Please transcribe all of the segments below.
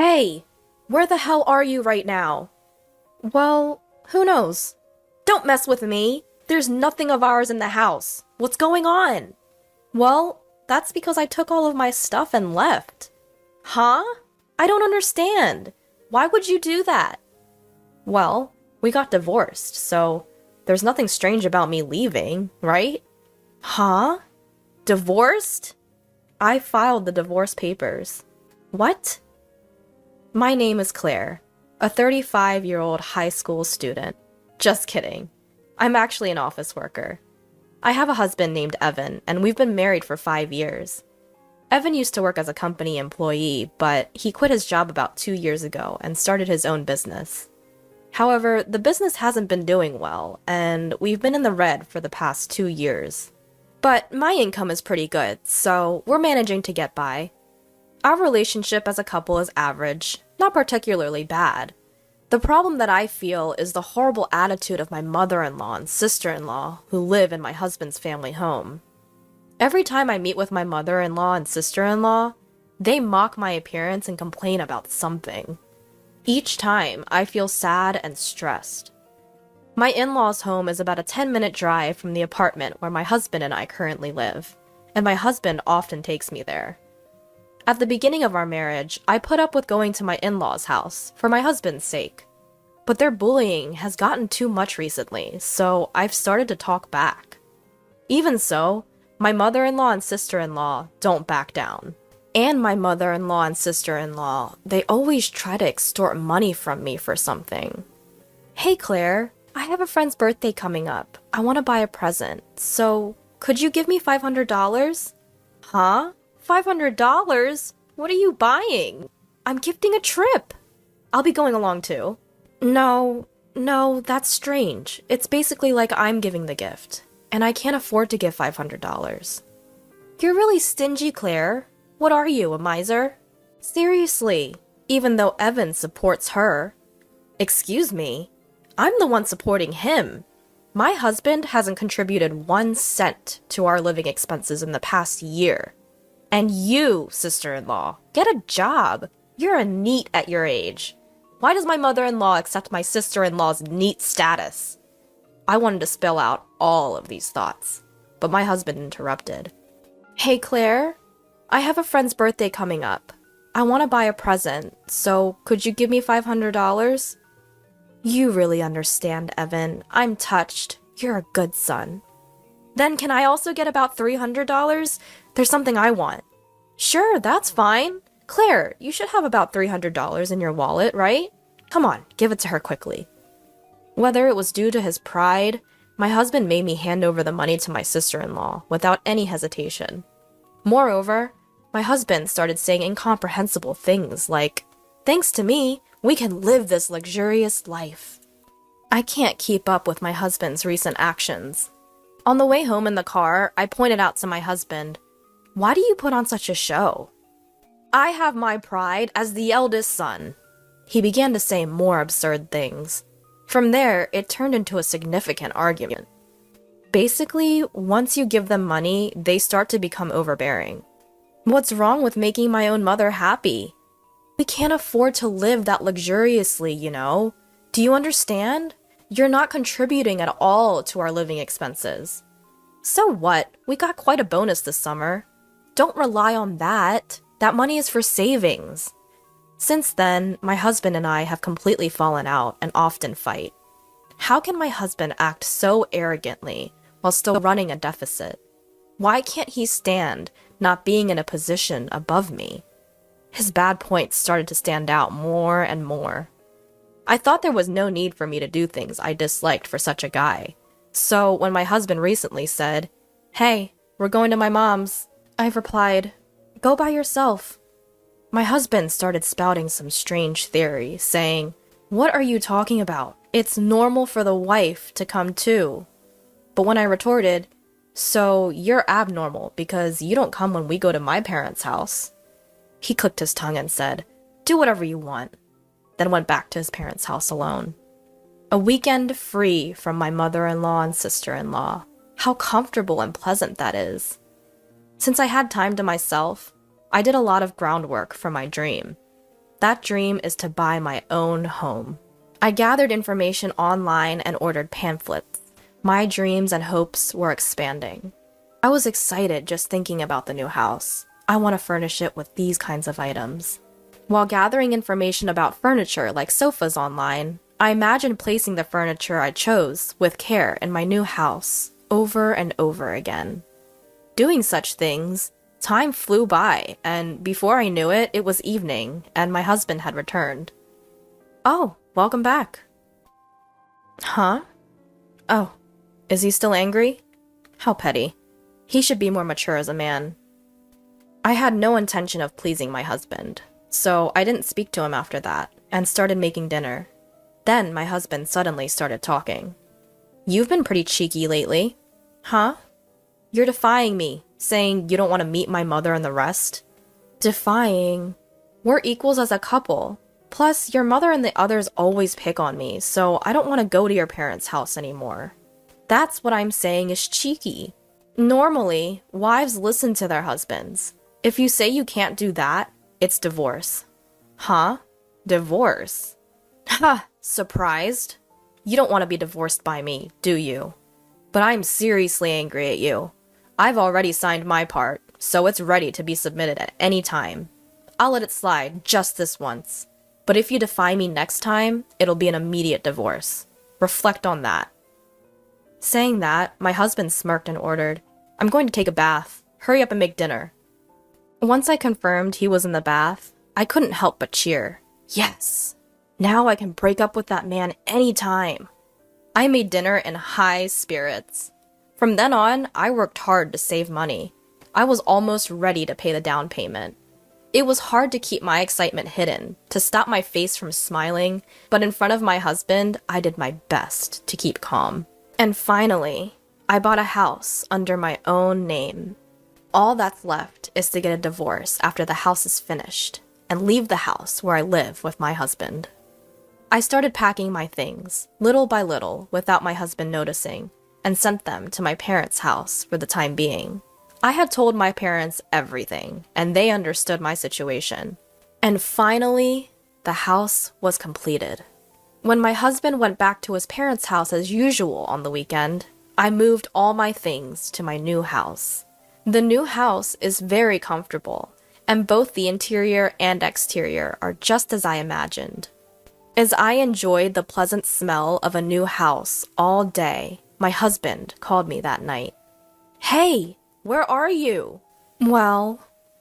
Hey, where the hell are you right now? Well, who knows? Don't mess with me. There's nothing of ours in the house. What's going on? Well, that's because I took all of my stuff and left. Huh? I don't understand. Why would you do that? Well, we got divorced, so there's nothing strange about me leaving, right? Huh? Divorced? I filed the divorce papers. What? My name is Claire, a 35-year-old high school student. Just kidding. I'm actually an office worker. I have a husband named Evan, and we've been married for 5 years. Evan used to work as a company employee, but he quit his job about 2 years ago and started his own business. However, the business hasn't been doing well, and we've been in the red for the past 2 years. But my income is pretty good, so we're managing to get by. Our relationship as a couple is average, not particularly bad. The problem that I feel is the horrible attitude of my mother-in-law and sister-in-law who live in my husband's family home. Every time I meet with my mother-in-law and sister-in-law, they mock my appearance and complain about something. Each time, I feel sad and stressed. My in-laws' home is about a 10-minute drive from the apartment where my husband and I currently live, and my husband often takes me there. At the beginning of our marriage, I put up with going to my in-laws' house for my husband's sake. But their bullying has gotten too much recently, so I've started to talk back. Even so, my mother-in-law and sister-in-law don't back down. And my mother-in-law and sister-in-law, they always try to extort money from me for something. Hey Claire, I have a friend's birthday coming up. I want to buy a present, so could you give me $500? Huh? $500? What are you buying? I'm gifting a trip. I'll be going along too. No, that's strange. It's basically like I'm giving the gift, and I can't afford to give $500. You're really stingy, Claire. What are you, a miser? Seriously, even though Evan supports her. Excuse me, I'm the one supporting him. My husband hasn't contributed 1 cent to our living expenses in the past year. And you, sister-in-law, get a job. You're a NEET at your age. Why does my mother-in-law accept my sister-in-law's NEET status? I wanted to spill out all of these thoughts, but my husband interrupted. Hey, Claire, I have a friend's birthday coming up. I want to buy a present, so could you give me $500? You really understand, Evan. I'm touched. You're a good son. Then can I also get about $300? There's something I want. Sure, that's fine. Claire, you should have about $300 in your wallet, right? Come on, give it to her quickly. Whether it was due to his pride, my husband made me hand over the money to my sister-in-law without any hesitation. Moreover, my husband started saying incomprehensible things like, "Thanks to me, we can live this luxurious life." I can't keep up with my husband's recent actions. On the way home in the car, I pointed out to my husband, "Why do you put on such a show?" "I have my pride as the eldest son." He began to say more absurd things. From there, it turned into a significant argument. Basically, once you give them money, they start to become overbearing. What's wrong with making my own mother happy? We can't afford to live that luxuriously, you know? Do you understand? You're not contributing at all to our living expenses. So what? We got quite a bonus this summer. Don't rely on that. That money is for savings. Since then, my husband and I have completely fallen out and often fight. How can my husband act so arrogantly while still running a deficit? Why can't he stand not being in a position above me? His bad points started to stand out more and more. I thought there was no need for me to do things I disliked for such a guy. So when my husband recently said, "Hey, we're going to my mom's," I've replied, "Go by yourself." My husband started spouting some strange theory, saying, "What are you talking about? It's normal for the wife to come too." But when I retorted, "So you're abnormal because you don't come when we go to my parents' house," he clicked his tongue and said, "Do whatever you want," then went back to his parents' house alone. A weekend free from my mother-in-law and sister-in-law. How comfortable and pleasant that is. Since I had time to myself, I did a lot of groundwork for my dream. That dream is to buy my own home. I gathered information online and ordered pamphlets. My dreams and hopes were expanding. I was excited just thinking about the new house. I want to furnish it with these kinds of items. While gathering information about furniture like sofas online, I imagined placing the furniture I chose with care in my new house over and over again. Doing such things, time flew by, and before I knew it, it was evening, and my husband had returned. "Oh, welcome back." "Huh? Oh, is he still angry? How petty. He should be more mature as a man." I had no intention of pleasing my husband, so I didn't speak to him after that, and started making dinner. Then my husband suddenly started talking. "You've been pretty cheeky lately." "Huh? You're defying me, saying you don't want to meet my mother and the rest." "Defying? We're equals as a couple. Plus, your mother and the others always pick on me, so I don't want to go to your parents' house anymore." "That's what I'm saying is cheeky. Normally, wives listen to their husbands. If you say you can't do that, it's divorce." "Huh? Divorce? Ha! Surprised? You don't want to be divorced by me, do you? But I'm seriously angry at you. I've already signed my part, so it's ready to be submitted at any time. I'll let it slide just this once. But if you defy me next time, it'll be an immediate divorce. Reflect on that." Saying that, my husband smirked and ordered, "I'm going to take a bath. Hurry up and make dinner." Once I confirmed he was in the bath, I couldn't help but cheer. Yes! Now I can break up with that man anytime. I made dinner in high spirits. From then on, I worked hard to save money. I was almost ready to pay the down payment. It was hard to keep my excitement hidden, to stop my face from smiling, but in front of my husband, I did my best to keep calm. And finally, I bought a house under my own name. All that's left is to get a divorce after the house is finished, and leave the house where I live with my husband. I started packing my things, little by little, without my husband noticing, and sent them to my parents' house for the time being. I had told my parents everything, and they understood my situation. And finally, the house was completed. When my husband went back to his parents' house as usual on the weekend, I moved all my things to my new house. The new house is very comfortable, and both the interior and exterior are just as I imagined. As I enjoyed the pleasant smell of a new house all day, my husband called me that night. "Hey, where are you?" "Well,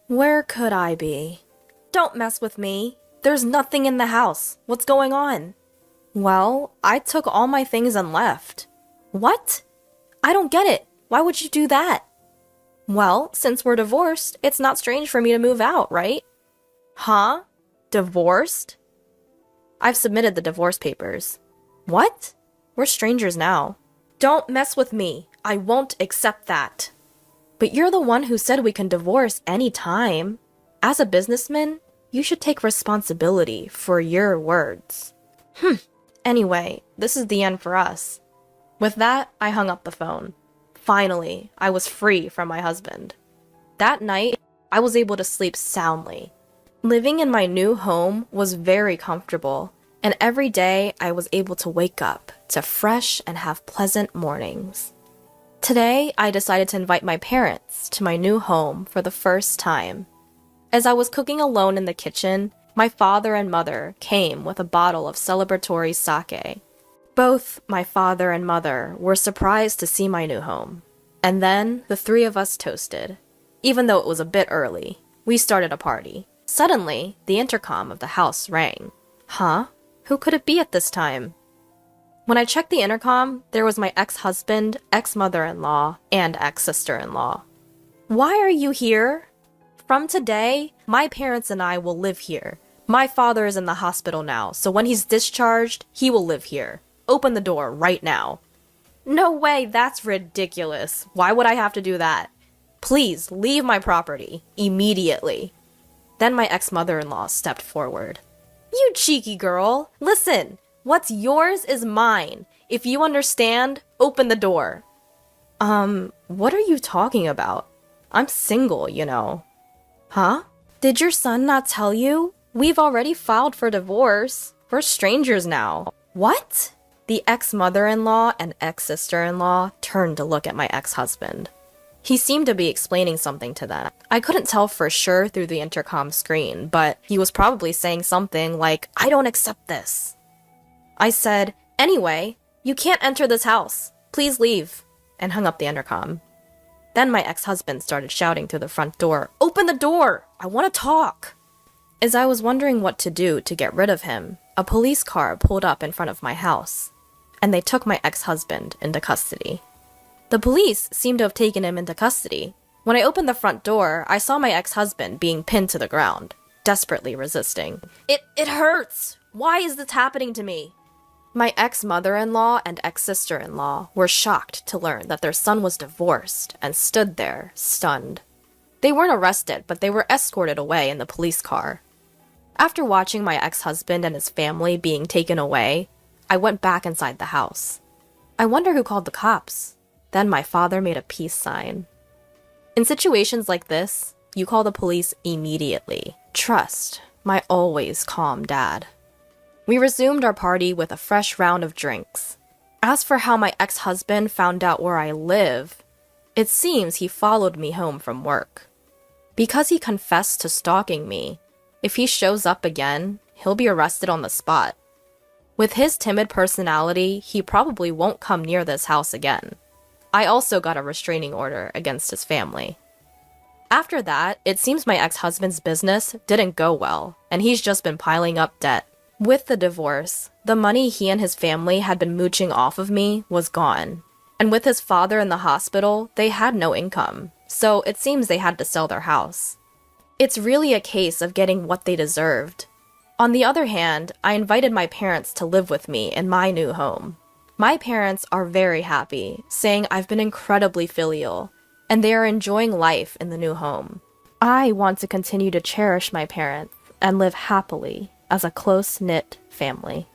where could I be?" "Don't mess with me. There's nothing in the house. What's going on?" "Well, I took all my things and left." "What? I don't get it. Why would you do that?" "Well, since we're divorced, it's not strange for me to move out, right?" "Huh? Divorced?" "I've submitted the divorce papers." "What? We're strangers now." "Don't mess with me. I won't accept that." "But you're the one who said we can divorce any time. As a businessman, you should take responsibility for your words." Anyway, this is the end for us. With that, I hung up the phone. Finally, I was free from my husband. That night, I was able to sleep soundly. Living in my new home was very comfortable, and every day I was able to wake up to fresh and have pleasant mornings. Today, I decided to invite my parents to my new home for the first time. As I was cooking alone in the kitchen, my father and mother came with a bottle of celebratory sake. Both my father and mother were surprised to see my new home. And then the three of us toasted. Even though it was a bit early, we started a party. Suddenly, the intercom of the house rang. Huh? Who could it be at this time? When I checked the intercom, there was my ex-husband, ex-mother-in-law, and ex-sister-in-law. "Why are you here?" "From today, my parents and I will live here. My father is in the hospital now, so when he's discharged, he will live here. Open the door right now." "No way, that's ridiculous. Why would I have to do that?" "Please, leave my property. Immediately." Then my ex-mother-in-law stepped forward. "You cheeky girl. Listen, what's yours is mine. If you understand, open the door." What are you talking about? I'm single, you know." "Huh? Did your son not tell you?" We've already filed for divorce. We're strangers now. What? The ex-mother-in-law and ex-sister-in-law turned to look at my ex-husband. He seemed to be explaining something to them. I couldn't tell for sure through the intercom screen, but he was probably saying something like, "I don't accept this." I said, "Anyway, you can't enter this house. Please leave," and hung up the intercom. Then my ex-husband started shouting through the front door, "Open the door! I want to talk!" As I was wondering what to do to get rid of him, a police car pulled up in front of my house, and they took my ex-husband into custody. The police seemed to have taken him into custody. When I opened the front door, I saw my ex-husband being pinned to the ground, desperately resisting. It hurts! Why is this happening to me?" My ex-mother-in-law and ex-sister-in-law were shocked to learn that their son was divorced and stood there, stunned. They weren't arrested, but they were escorted away in the police car. After watching my ex-husband and his family being taken away, I went back inside the house. I wonder who called the cops. Then my father made a peace sign. In situations like this, you call the police immediately. Trust my always calm dad. We resumed our party with a fresh round of drinks. As for how my ex-husband found out where I live, it seems he followed me home from work. Because he confessed to stalking me, if he shows up again, he'll be arrested on the spot. With his timid personality, he probably won't come near this house again. I also got a restraining order against his family. After that, it seems my ex-husband's business didn't go well, and he's just been piling up debt. With the divorce, the money he and his family had been mooching off of me was gone. And with his father in the hospital, they had no income, so it seems they had to sell their house. It's really a case of getting what they deserved. On the other hand, I invited my parents to live with me in my new home. My parents are very happy, saying I've been incredibly filial, and they are enjoying life in the new home. I want to continue to cherish my parents and live happily as a close-knit family.